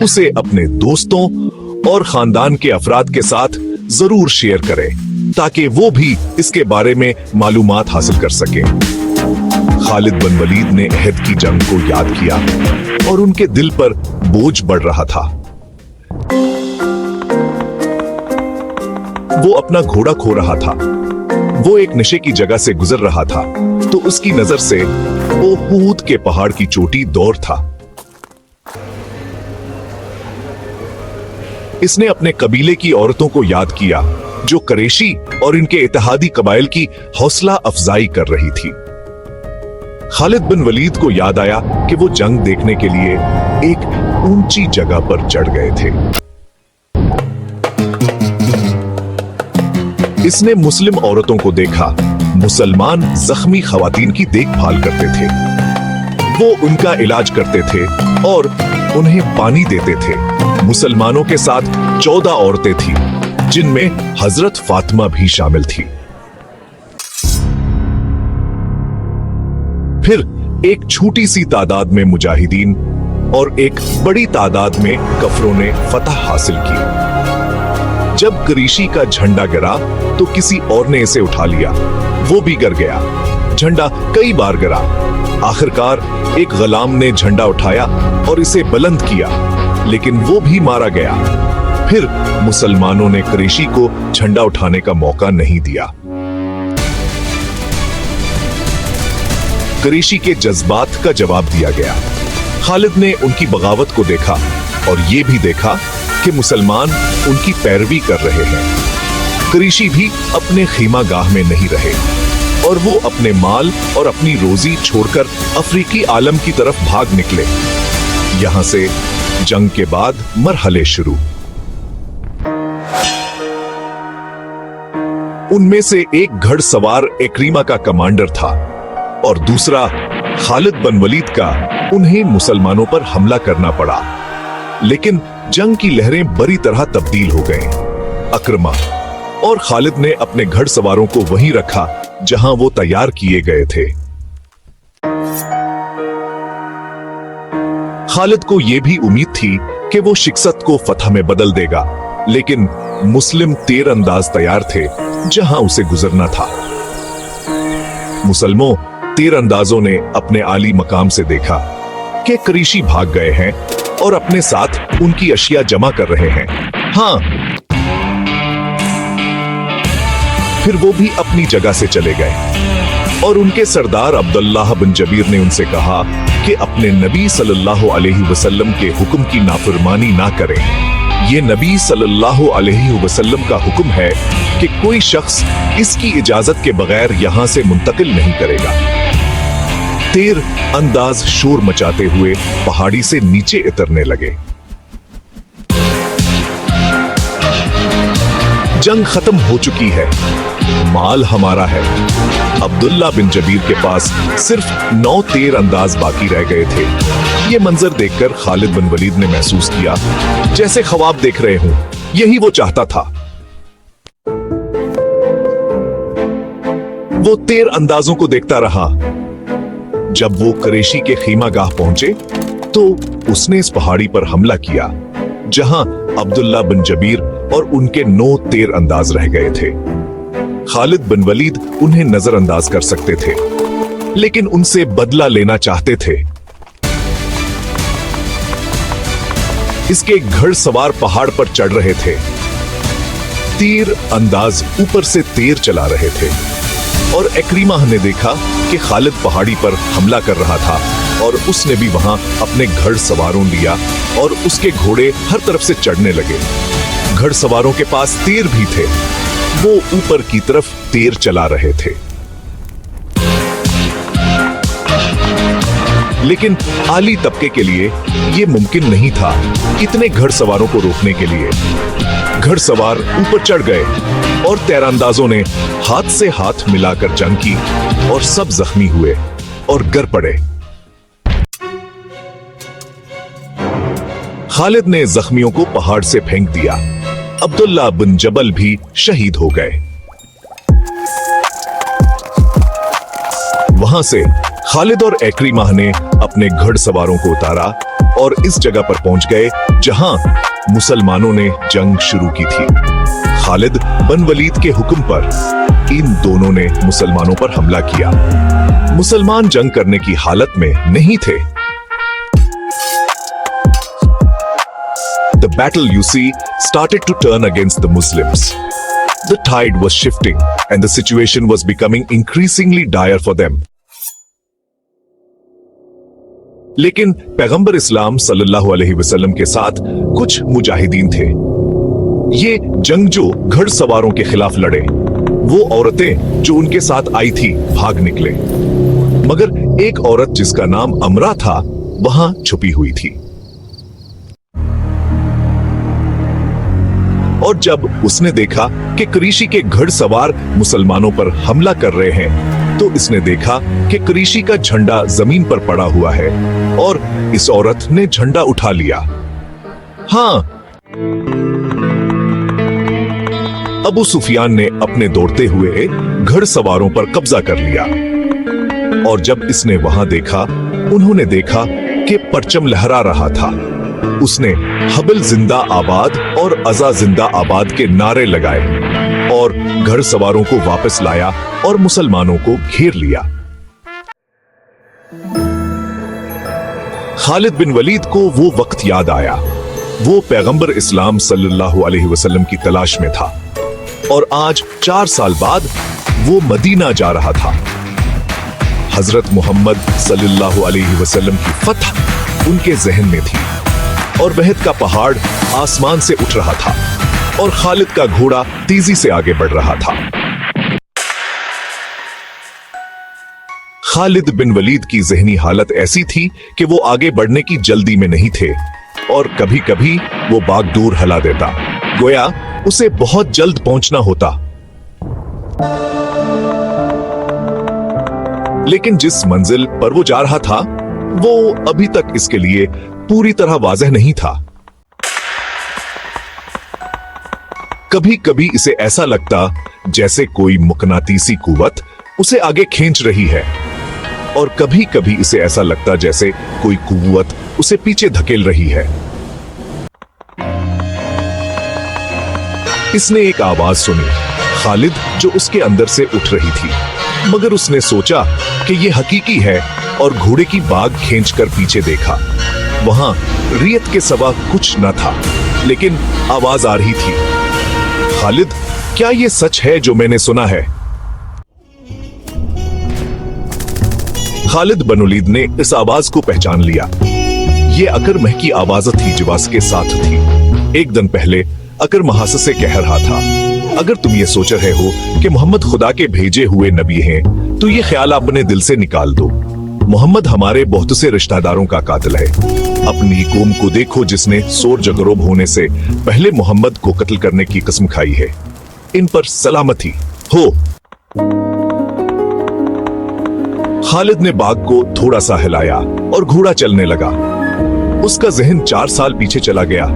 उसे अपने दोस्तों और खानदान के अफराद के साथ जरूर शेयर करें ताकि वो भी इसके बारे में मालूमात हासिल कर सके। खालिद बिन वलीद ने अहद की जंग को याद किया और उनके दिल पर बोझ बढ़ रहा था। वो अपना घोड़ा खो रहा था। वो एक नशे की जगह से गुजर रहा था तो उसकी नजर से ओहूद के पहाड़ की चोटी दूर था। इसने अपने कबीले की औरतों को याद किया जो कुरैशी और इनके इत्तेहादी कबाइल की हौसला अफजाई कर रही थी। खालिद बिन वलीद को याद आया कि वो जंग देखने के लिए एक ऊंची जगह पर चढ़ गए थे। इसने मुस्लिम औरतों को देखा। मुसलमान जख्मी खवातीन की देखभाल करते थे। वो उनका इलाज करते थे और उन्हें पानी देते थे। मुसलमानों के साथ 14 औरतें थीं, जिनमें हजरत फातिमा भी शामिल थी। फिर एक छोटी सी तादाद में मुजाहिदीन और एक बड़ी तादाद में कफरों ने फतह हासिल की। जब कुरैशी का झंडा गिरा तो किसी और ने इसे उठा लिया। वो भी गिर गया। झंडा कई बार गिरा। आखिरकार एक गुलाम ने झंडा उठाया और इसे बुलंद किया, लेकिन वो भी मारा गया। फिर मुसलमानों ने कुरैशी को झंडा उठाने का मौका नहीं दिया। कुरैशी के जज्बात का जवाब दिया गया। खालिद ने उनकी बगावत को देखा और ये भी देखा कि मुसलमान उनकी पैरवी कर रहे हैं। कुरैशी भी अपने खीमा गाह में नहीं रहे और वो अपने माल और अपनी रोजी छोड़कर अफ्रीकी आलम की तरफ भाग निकले। यहां से जंग के बाद मरहले शुरू। उनमें से एक घड़सवार इक्रीमा का कमांडर था और दूसरा खालिद बिन वलीद का। उन्हें मुसलमानों पर हमला करना पड़ा, लेकिन जंग की लहरें बुरी तरह तब्दील हो गईं। अक्रमा और खालिद ने अपने घड़सवारों को वहीं रखा जहां वो तैयार किए गए थे। खालिद को यह भी उम्मीद थी कि वो शिकस्त को फतह में बदल देगा, लेकिन मुस्लिम तीर अंदाज तैयार थे जहां उसे गुजरना था। मुसलमों तीर अंदाजों ने अपने आली मकाम से देखा कि कुरैशी भाग गए हैं और अपने साथ उनकी अशिया जमा कर रहे हैं। हाँ, फिर वो भी अपनी जगह से चले गए और उनके सरदार अब्दुल्लाह बिन जबीर ने उनसे कहा कि अपने नबी सल्लल्लाहु अलैहि वसल्लम के हुक्म की नाफरमानी ना करें। ये नबी सल्लल्लाहु अलैहि वसल्लम का हुक्म है कि कोई शख्स इसकी इजाजत के बगैर यहां से मुंतकिल नहीं करेगा। तीर अंदाज शोर मचाते हुए पहाड़ी से नीचे उतरने लगे। जंग खत्म हो चुकी है। माल हमारा है। अब्दुल्ला बिन जबीर के पास सिर्फ 9 तीर अंदाज बाकी रह गए थे। ये मंजर देखकर खालिद बिन वलीद ने महसूस किया जैसे ख्वाब देख रहे हूं। यही वो चाहता था। वो तीर अंदाजों को देखता रहा। जब वो कुरैशी के खीमा गाह पहुंचे तो उसने इस पहाड़ी पर हमला किया जहां अब्दुल्ला बिन जबीर और उनके 9 तीर अंदाज रह गए थे। खालिद बिन वलीद उन्हें नजरअंदाज कर सकते थे, लेकिन उनसे बदला लेना चाहते थे। इसके घड़सवार पहाड़ पर चढ़ रहे थे। तीर अंदाज ऊपर से तीर चला रहे थे और इक्रीमा ने देखा कि खालिद पहाड़ी पर हमला कर रहा था और उसने भी वहां अपने घड़सवारों लिया और उसके घोड़े हर तरफ से चढ़ने लगे। घड़सवारों के पास तीर भी थे। वो ऊपर की तरफ तीर चला रहे थे, लेकिन आली तबके के लिए यह मुमकिन नहीं था इतने घड़सवारों को रोकने के लिए। घड़सवार ऊपर चढ़ गए और तीरंदाजों ने हाथ से हाथ मिलाकर जंग की और सब जख्मी हुए और गिर पड़े। खालिद ने जख्मियों को पहाड़ से फेंक दिया। अब्दुल्ला बिन जबल भी शहीद हो गए। वहां से खालिद और इक्रिमा ने अपने घुड़सवारों को उतारा और इस जगह पर पहुंच गए जहां मुसलमानों ने जंग शुरू की थी। खालिद बिन वलीद के हुक्म पर इन दोनों ने मुसलमानों पर हमला किया। मुसलमान जंग करने की हालत में नहीं थे। The battle, you see, started to turn against the Muslims. The tide was shifting and the situation was becoming increasingly dire for them. लेकिन पैगंबर इस्लाम सल्लल्लाहु अलैहि वसल्लम के साथ कुछ मुजाहिदीन थे। ये जंगजू घुड़सवारों के खिलाफ लड़े। वो औरतें जो उनके साथ आई थी भाग निकले, मगर एक औरत जिसका नाम अमरा था वहां छुपी हुई थी। और जब उसने देखा कि कुरैशी के घुड़सवार मुसलमानों पर हमला कर रहे हैं, तो इसने देखा कि कुरैशी का झंडा जमीन पर पड़ा हुआ है और इस औरत ने झंडा उठा लिया। हाँ, अबू सुफियान ने अपने दौड़ते हुए घुड़सवारों पर कब्जा कर लिया। और जब इसने वहां देखा, उन्होंने देखा कि परचम लहरा रहा था। उसने हबल जिंदा आबाद और अजा जिंदा आबाद के नारे लगाए और घुड़सवारों को वापस लाया और मुसलमानों को घेर लिया। खालिद बिन वलीद को वो वक्त याद आया। वो पैगंबर इस्लाम सल्लल्लाहु अलैहि वसल्लम की तलाश में था और आज 4 साल बाद वो मदीना जा रहा था। हजरत मोहम्मद सल्लल्लाहु अलैहि वसल्लम की फतह उनके जहन में थी और वहद का पहाड़ आसमान से उठ रहा था और खालिद का घोड़ा तेजी से आगे बढ़ रहा था। खालिद बिन वलीद की ज़हनी हालत ऐसी थी कि वो आगे बढ़ने की जल्दी में नहीं थे और कभी कभी वो बागडोर हिला देता, गोया उसे बहुत जल्द पहुंचना होता। लेकिन जिस मंजिल पर वो जा रहा था, वो अभी तक इसके लिए पूरी तरह वाज़ेह नहीं था। कभी कभी इसे ऐसा लगता जैसे कोई मुकनातीसी कुव्वत उसे आगे खींच रही है और कभी कभी इसे ऐसा लगता जैसे कोई कुव्वत उसे पीछे धकेल रही है। इसने एक आवाज सुनी, खालिद जो उसके अंदर से उठ रही थी, मगर उसने सोचा कि यह हकीकी है और घोड़े की बाग खींचकर पीछे देखा। वहां रियत के सिवा कुछ न था, लेकिन आवाज आ रही थी, खालिद क्या यह सच है जो मैंने सुना है? खालिद बिन वलीद ने इस आवाज को पहचान लिया। ये अकर मह की आवाज थी जो उसके साथ थी। एक दिन पहले अकर महास से कह रहा था, अगर तुम ये सोच रहे हो कि मोहम्मद खुदा के भेजे हुए नबी हैं, तो ये ख्याल अपने दिल से निकाल दो। मोहम्मद हमारे बहुत से रिश्तेदारों का कातिल है। अपनी कौम को देखो जिसने सोर जगरोब होने से पहले मोहम्मद को कत्ल करने की कसम खाई है। इन पर सलामती हो। खालिद ने बाग को थोड़ा सा हिलाया और घोड़ा चलने लगा। उसका जहन 4 साल पीछे चला गया,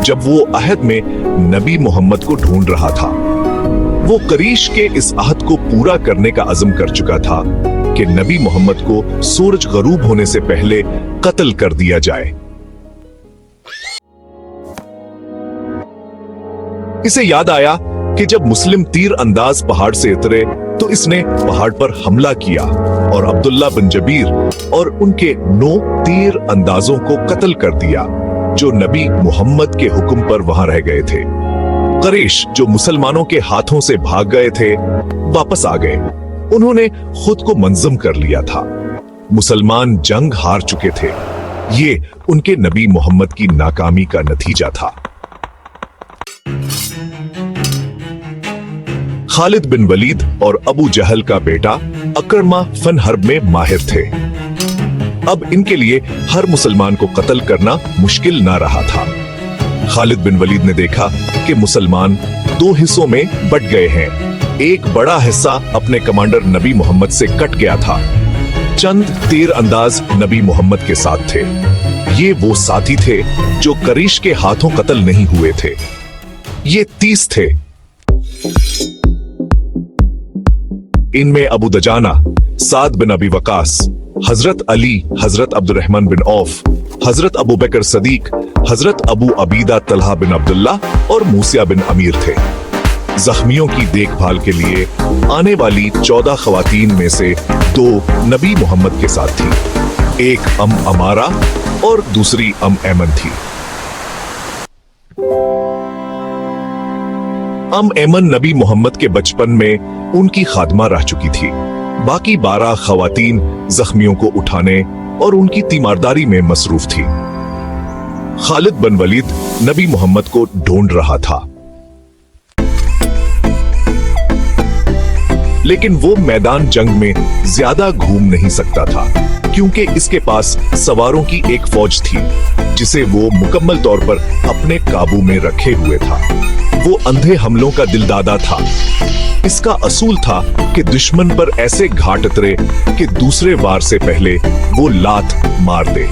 जब वो अहद में नबी मोहम्मद को ढूंढ रहा था। वो कुरैश के इस अहद को पूरा करने का अज़म कर चुका था कि नबी मोहम्मद को सूरज गरूब होने से पहले कत्ल कर दिया जाए। इसे याद आया कि जब मुस्लिम तीर अंदाज पहाड़ से उतरे तो इसने पहाड़ पर हमला किया और अब्दुल्ला बिन जबीर और उनके 9 तीर अंदाजों को कत्ल कर दिया, जो नबी मोहम्मद के हुक्म पर वहां रह गए थे। कुरैश जो मुसलमानों के हाथों से भाग गए थे, वापस आ गए। उन्होंने खुद को मंजम कर लिया था। मुसलमान जंग हार चुके थे। ये उनके नबी मोहम्मद की नाकामी का नतीजा था। खालिद बिन वलीद और अबू जहल का बेटा अकरमा फन हर्ब में माहिर थे। अब इनके लिए हर मुसलमान को कत्ल करना मुश्किल ना रहा था। खालिद बिन वलीद ने देखा कि मुसलमान 2 हिस्सों में बट गए हैं। एक बड़ा हिस्सा अपने कमांडर नबी मोहम्मद से कट गया था। चंद तीर अंदाज नबी मोहम्मद के साथ थे। ये वो साथी थे जो कुरैश के हाथों कत्ल नहीं हुए थे। ये 30 थे। इनमें अबू दजाना, साद बिन अबी वकास, हजरत अली, हजरत अब्दुर्रहमान बिन औफ, हजरत अबू बकर सदीक, हजरत अबू अबीदा तलहा बिन अब्दुल्ला और मूसिया बिन अमीर थे। जख्मियों की देखभाल के लिए आने वाली 14 खवातीन में से 2 नबी मोहम्मद के साथ थी। एक अमारा और दूसरी ऐमन थी। ऐमन नबी मोहम्मद के बचपन में उनकी खादमा रह चुकी थी। बाकी 12 खवातीन जख्मियों को उठाने और उनकी तीमारदारी में मसरूफ थी। खालिद बिन वलीद नबी मोहम्मद को ढूंढ रहा था, लेकिन वो मैदान जंग में ज्यादा घूम नहीं सकता था, क्योंकि इसके पास सवारों की एक फौज थी जिसे वो मुकम्मल तौर पर अपने काबू में रखे हुए था। वो अंधे हमलों का दिलदादा था। इसका असूल था कि दुश्मन पर ऐसे घाट उतरे कि दूसरे वार से पहले वो लात मार दे।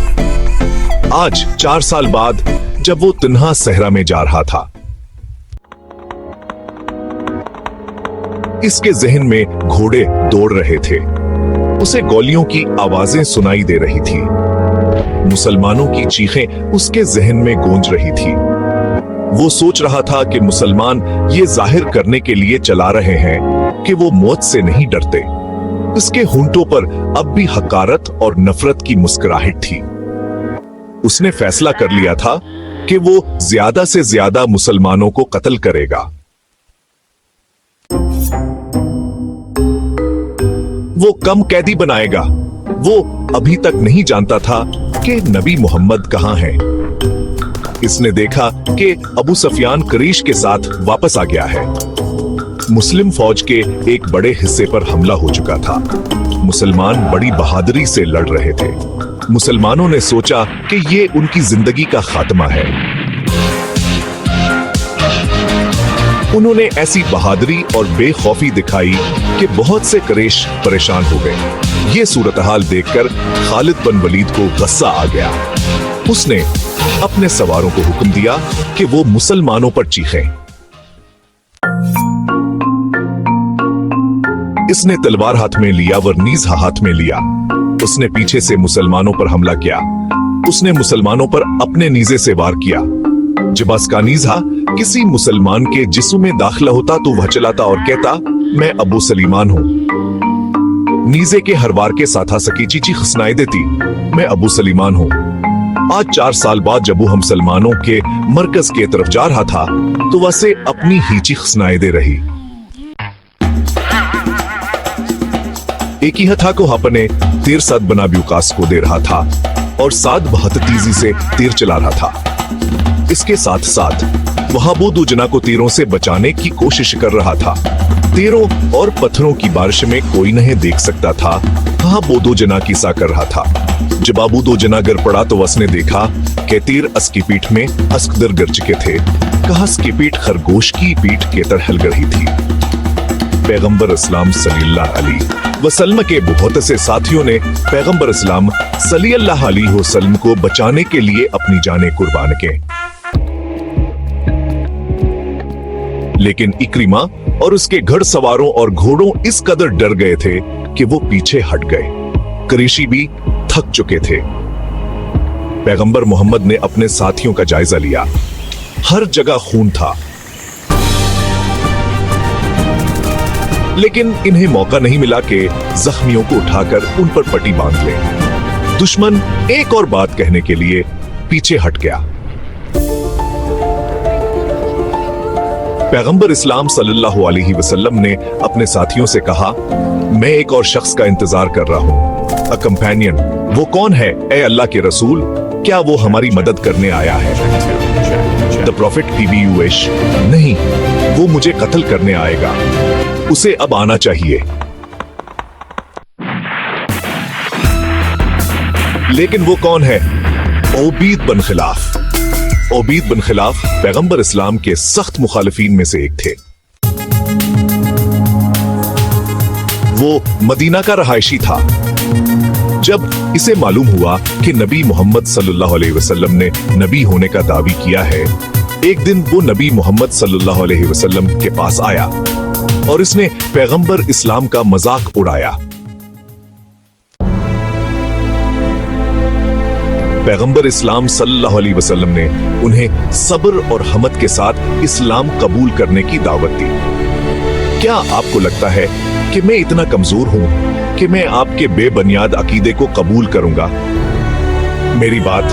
आज 4 साल बाद जब वो तन्हा सहरा में जा रहा था, इसके जहन में घोड़े दौड़ रहे थे। उसे गोलियों की आवाजें सुनाई दे रही थी। मुसलमानों की चीखें उसके जहन में गूंज रही थी। वो सोच रहा था कि मुसलमान ये जाहिर करने के लिए चला रहे हैं कि वो मौत से नहीं डरते। उसके होंठों पर अब भी हकारत और नफरत की मुस्कुराहट थी। उसने फैसला कर लिया था कि वो ज्यादा से ज्यादा मुसलमानों को कत्ल करेगा। वो कम कैदी बनाएगा। वो अभी तक नहीं जानता था कि नबी मोहम्मद कहां है। इसने देखा कि अबू सुफियान कुरैश के साथ वापस आ गया है। मुस्लिम फौज के एक बड़े हिस्से पर हमला हो चुका था। मुसलमान बड़ी बहादुरी से लड़ रहे थे। मुसलमानों ने सोचा कि ये उनकी जिंदगी का खात्मा है। उन्होंने ऐसी बहादुरी और बेखौफी दिखाई कि बहुत से कुरैश परेशान हो गए। ये सूरत-हाल देखकर खालिद बिन वलीद को गुस्सा आ गया। उसने अपने सवारों को हुक्म दिया कि वो मुसलमानों पर चीखें। इसने तलवार हाथ में लिया, वरनीज हाथ में लिया। उसने पीछे से मुसलमानों पर हमला किया। उसने मुसलमानों पर अपने नीजे से वार किया। जब उसका नीजा किसी मुसलमान के जिस्म में दाखिला होता तो वह चलाता और कहता, मैं अबू सलीमान हूं। नीजे के हर वार के साथ सकीची चीख सुनाई देती, मैं अबू सलीमान हूं। आज 4 साल बाद जब वो हम मुसलमानों के मरकज के तरफ जा रहा था तो वैसे अपनी ही चीख सुनाई दे रही। एक ही हथा को अपने तीर साद बना ब्यूकास को दे रहा था और साद बहुत तेजी से तीर चला रहा था। इसके साथ साथ वहां वो 2 जना को तीरों से बचाने की कोशिश कर रहा था। तीरों और पत्थरों की बारिश में कोई नहीं देख सकता था। वहां वो 2 जना किस्सा कर रहा था। जब अबू 2 जना गिर पड़ा तो उसने देखा कि तीर उसकी पीठ में अस्कदर गिर चुके थे। कहा उसकी पीठ खरगोश की पीठ के तरह हिल रही थी। पैगंबर इस्लाम सल्लल्लाहु अलैहि वसल्लम के बहुत से साथियों ने पैगंबर इस्लाम सल्लल्लाहु अलैहि वसल्लम को बचाने के लिए अपनी जानें कुर्बान की। लेकिन इक्रिमा और उसके घड़सवारों और घोड़ों इस कदर डर गए थे कि वो पीछे हट गए। कुरैशी भी थक चुके थे। पैगंबर मोहम्मद ने अपने साथियों का जायजा लिया। हर जगह खून था, लेकिन इन्हें मौका नहीं मिला कि जख्मियों को उठाकर उन पर पट्टी बांध ले। दुश्मन एक और बात कहने के लिए पीछे हट गया। पैगंबर इस्लाम सल्लल्लाहु अलैहि वसल्लम ने अपने साथियों से कहा, मैं एक और शख्स का इंतजार कर रहा हूं, अ कंपेनियन। वो कौन है ए अल्लाह के रसूल? क्या वो हमारी मदद करने आया है? द प्रॉफिट PBUH, नहीं, वो मुझे कत्ल करने आएगा। उसे अब आना चाहिए। लेकिन वो कौन है? ओबीद बिन खिलाफ। ओबीद बिन खिलाफ पैगंबर इस्लाम के सख्त मुखालिफीन में से एक थे। वो मदीना का रहायशी था। जब इसे मालूम हुआ कि नबी मोहम्मद सल्लल्लाहु अलैहि वसल्लम ने नबी होने का दावी किया है, एक दिन वो नबी मोहम्मद सल्लल्लाहु अलैहि वसल्लम के पास आया और इसने पैगंबर इस्लाम का मजाक उड़ाया। पैगंबर इस्लाम सल्लल्लाहु अलैहि वसल्लम ने उन्हें सब्र और हमत के साथ इस्लाम कबूल करने की दावत दी। क्या आपको लगता है कि मैं इतना कमजोर हूं कि मैं आपके बेबुनियाद अकीदे को कबूल करूंगा? मेरी बात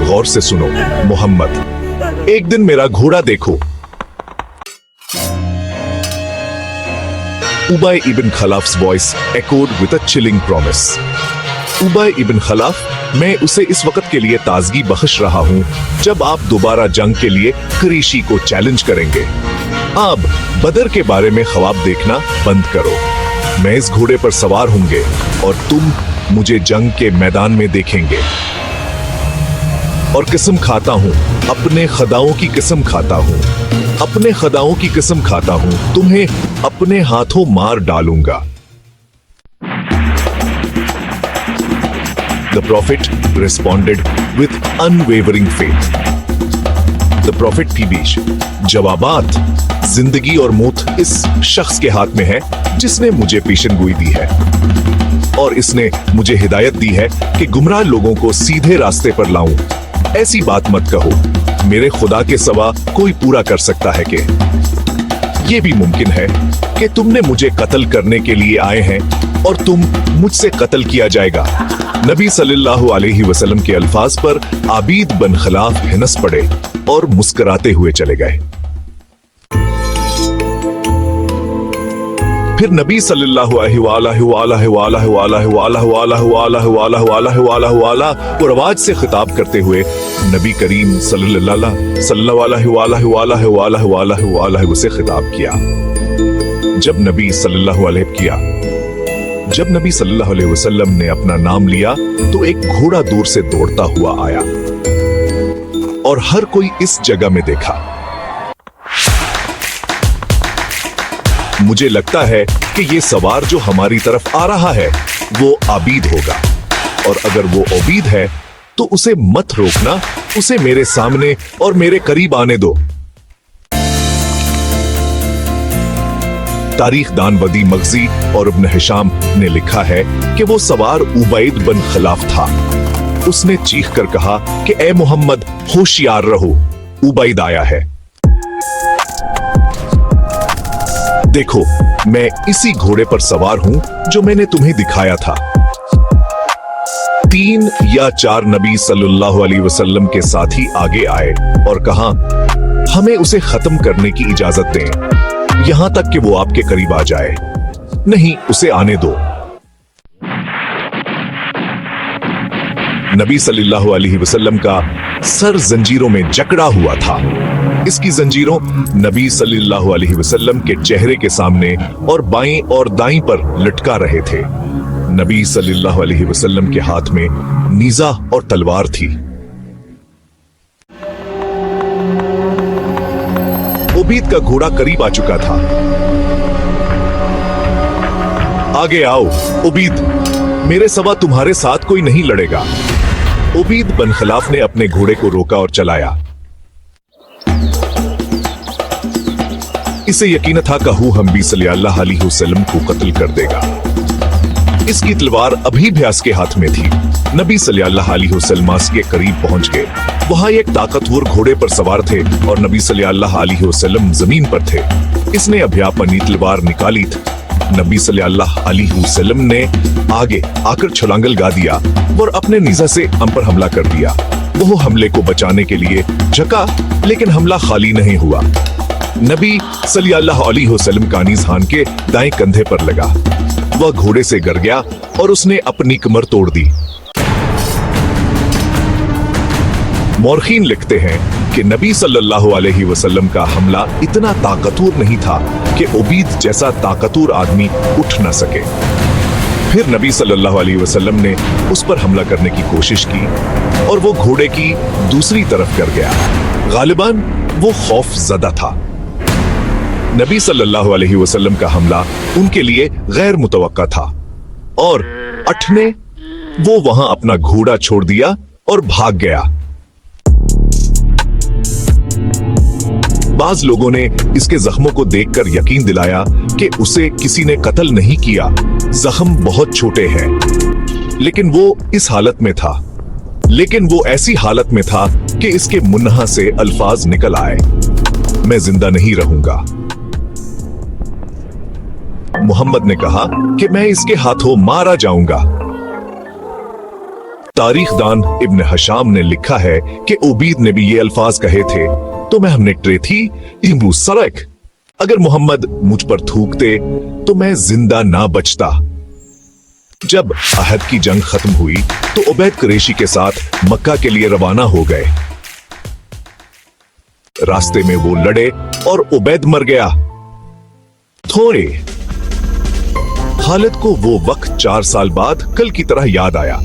गौर से सुनो मोहम्मद। एक दिन मेरा घोड़ा देखो। Ubayy ibn Khalaf's voice echoed with a chilling promise. Ubayy ibn Khalaf, मैं उसे इस वक्त के लिए ताजगी बख्श रहा हूं जब आप दोबारा जंग के लिए कुरैशी को चैलेंज करेंगे। अब बदर के बारे में ख्वाब देखना बंद करो। मैं इस घोड़े पर सवार होंगे और तुम मुझे जंग के मैदान में देखेंगे। और कसम खाता हूं, अपने खदाओं की कसम खाता हूं, अपने खदाओं की कसम खाता हूं, तुम्हें अपने हाथों मार डालूंगा। The Prophet responded with unwavering faith. The Prophet की बीच जवाबात, जिंदगी और मौत इस शख्स के हाथ में है जिसने मुझे पेशनगोई दी है और इसने मुझे हिदायत दी है कि गुमराह लोगों को सीधे रास्ते पर लाऊं। ऐसी बात मत कहो, मेरे खुदा के सिवा कोई पूरा कर सकता है कि ये भी मुमकिन है कि तुमने मुझे कत्ल करने के लिए आए हैं और तुम मुझसे कत्ल किया जाएगा। नबी सल्लल्लाहु अलैहि वसल्लम के अल्फाज पर आबीद बन खलाफ हंस पड़े और मुस्कुराते हुए चले गए। फिर नबी सल्लल्लाहु को आवाज से खिताब करते हुए नबी करीम सल्लल्लाहु अलैहि से खिताब किया। जब नबी सल्लल्लाहु अलैहि वसल्लम ने अपना नाम लिया तो एक घोड़ा दूर से दौड़ता हुआ आया और हर कोई इस जगह में देखा। मुझे लगता है कि ये सवार जो हमारी तरफ आ रहा है वो आबीद होगा, और अगर वो आबीद है तो उसे मत रोकना, उसे मेरे सामने और मेरे करीब आने दो। तारीख दान वदी मगजी और इब्न हिशाम ने लिखा है कि वो सवार उबैद बन खलाफ था। उसने चीख कर कहा कि ए मोहम्मद, होशियार रहो, उबैद आया है। देखो, मैं इसी घोड़े पर सवार हूं जो मैंने तुम्हें दिखाया था। 3 या 4 नबी सल्लल्लाहु अलैहि वसल्लम के साथी आगे आए और कहा, हमें उसे खत्म करने की इजाजत दें, यहां तक कि वो आपके करीब आ जाए। नहीं, उसे आने दो। नबी सल्लल्लाहु अलैहि वसल्लम का सर जंजीरों में जकड़ा हुआ था। इसकी जंजीरों नबी सल्लल्लाहु अलैहि वसल्लम के चेहरे के सामने और बाएं और दाईं पर लटका रहे थे। नबी सल्लल्लाहु अलैहि वसल्लम के हाथ में नीजा और तलवार थी। उबैद का घोड़ा करीब आ चुका था। आगे आओ उबैद, मेरे सिवा तुम्हारे साथ कोई नहीं लड़ेगा। उबैद बन खलाफ ने अपने घोड़े को रोका और चलाया। इसे यकीन था कि हम भी सल्लल्लाहु अलैहि वसल्लम को कत्ल कर देगा। इसकी तलवार अभी भ्यास के हाथ में थी। नबी सल्लल्लाहु अलैहि वसल्लम के करीब पहुंच गए। वहां एक ताकतवर घोड़े पर सवार थे और नबी सल्लल्लाहु अलैहि वसल्लम जमीन पर थे। इसने अभी अपनी तलवार निकाली थी। नबी सल्लल्लाहु अलैहि वसल्लम ने आगे आकर छलांग लगा दिया और अपने नीजा से हम पर हमला कर दिया। वो हमले को बचाने के लिए झुका, लेकिन हमला खाली नहीं हुआ। नबी सल्लल्लाहु अलैहि वसल्लम का नीज़ हान के दाएं कंधे पर लगा। वह घोड़े से गिर गया और उसने अपनी कमर तोड़ दी। मौरखीन लिखते हैं कि नबी सल्लल्लाहु अलैहि वसल्लम का हमला इतना ताकतवर नहीं था कि उबैद जैसा ताकतवर आदमी उठ न सके। फिर नबी सल्लल्लाहु अलैहि वसल्लम ने उस पर हमला करने की कोशिश की और वो घोड़े की दूसरी तरफ गिर गया। गालिबन वो खौफ ज़दा था। नबी सल्लल्लाहु अलैहि वसल्लम का हमला उनके लिए गैर मुतवक्का था और अठने वो वहां अपना घोड़ा छोड़ दिया और भाग गया। बाज लोगों ने इसके जख्मों को देखकर यकीन दिलाया कि उसे किसी ने कत्ल नहीं किया, जख्म बहुत छोटे हैं, लेकिन वो इस हालत में था। लेकिन वो ऐसी हालत में था कि इसके मुन्ना से अल्फाज निकल आए, मैं जिंदा नहीं रहूंगा। मोहम्मद ने कहा कि मैं इसके हाथों मारा जाऊंगा। तारीखदान इब्न हशाम ने लिखा है कि उबीद ने भी ये अल्फाज कहे थे, तो मैं हमने ट्रेथी इम्बू सरक, अगर मोहम्मद मुझ पर थूकते तो मैं जिंदा ना बचता। जब अहद की जंग खत्म हुई तो उबैद कुरैशी के साथ मक्का के लिए रवाना हो गए। रास्ते में वो लड़े और उबैद मर गया। थोड़े खालिद को वो वक्त 4 साल बाद कल की तरह याद आया।